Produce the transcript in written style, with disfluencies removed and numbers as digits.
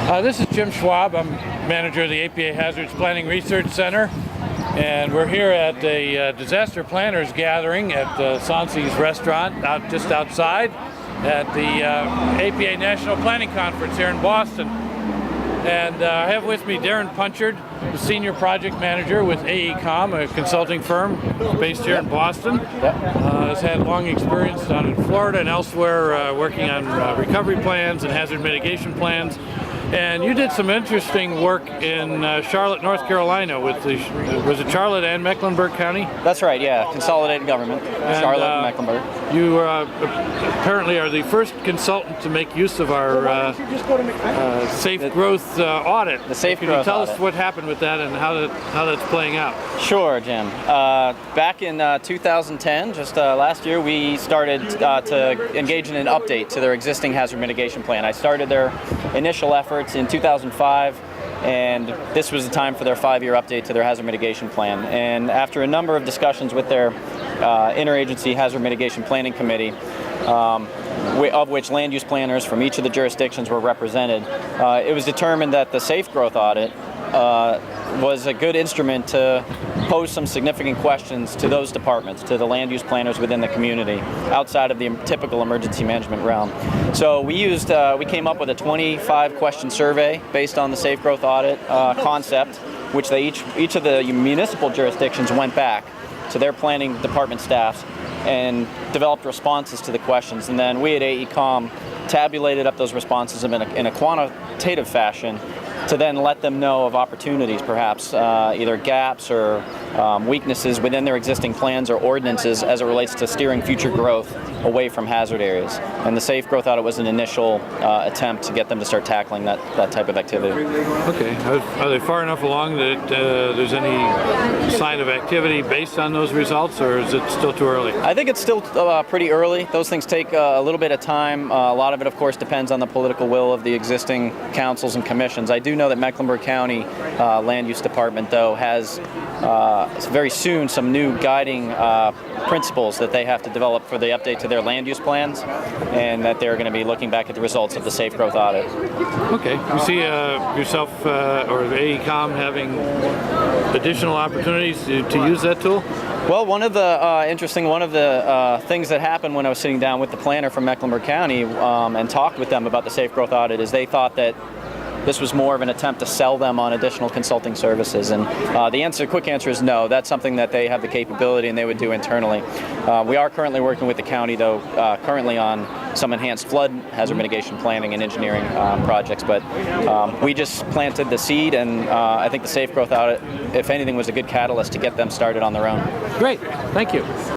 This is Jim Schwab. I'm manager of the APA Hazards Planning Research Center, and we're here at a disaster planners gathering at Sansi's restaurant just outside at the APA National Planning Conference here in Boston. And I have with me Darrin Punchard, the Senior Project Manager with AECOM, a consulting firm based here in Boston. Has had long experience down in Florida and elsewhere working on recovery plans and hazard mitigation plans. And you did some interesting work in Charlotte, North Carolina with was it Charlotte and Mecklenburg County? That's right, yeah. Consolidated government, Charlotte and Mecklenburg. You apparently are the first consultant to make use of our Safe Growth Audit. The Safe Can Growth you tell Audit. us what happened with that and how that's playing out? Sure, Jim. Back in 2010, just last year, we started to engage in an update to their existing hazard mitigation plan. I started their initial efforts in 2005, and this was the time for their 5-year update to their hazard mitigation plan. And after a number of discussions with their interagency hazard mitigation planning committee, of which land use planners from each of the jurisdictions were represented, it was determined that the Safe Growth Audit was a good instrument to pose some significant questions to those departments, to the land use planners within the community, outside of the typical emergency management realm. So we came up with a 25-question survey based on the Safe Growth Audit concept, which each of the municipal jurisdictions went back to their planning department staffs and developed responses to the questions. And then we at AECOM tabulated up those responses in a quantitative fashion to then let them know of opportunities, perhaps either gaps or weaknesses within their existing plans or ordinances as it relates to steering future growth away from hazard areas. And the Safe Growth Audit was an initial attempt to get them to start tackling that type of activity. Okay. Are they far enough along that there's any sign of activity based on those results, or is it still too early? I think it's still pretty early. Those things take a little bit of time. A lot of it, of course, depends on the political will of the existing councils and commissions. I do know that Mecklenburg County Land Use Department, though, has very soon some new guiding principles that they have to develop for the update to their land use plans, and that they're going to be looking back at the results of the Safe Growth Audit. Okay. You see yourself or AECOM having additional opportunities to use that tool? Well, one of the things that happened when I was sitting down with the planner from Mecklenburg County and talked with them about the Safe Growth Audit is they thought that this was more of an attempt to sell them on additional consulting services, and the quick answer is no. That's something that they have the capability and they would do internally. We are currently working with the county, though, currently on some enhanced flood hazard mitigation planning and engineering projects, but we just planted the seed, and I think the Safe Growth Audit, if anything, was a good catalyst to get them started on their own. Great. Thank you.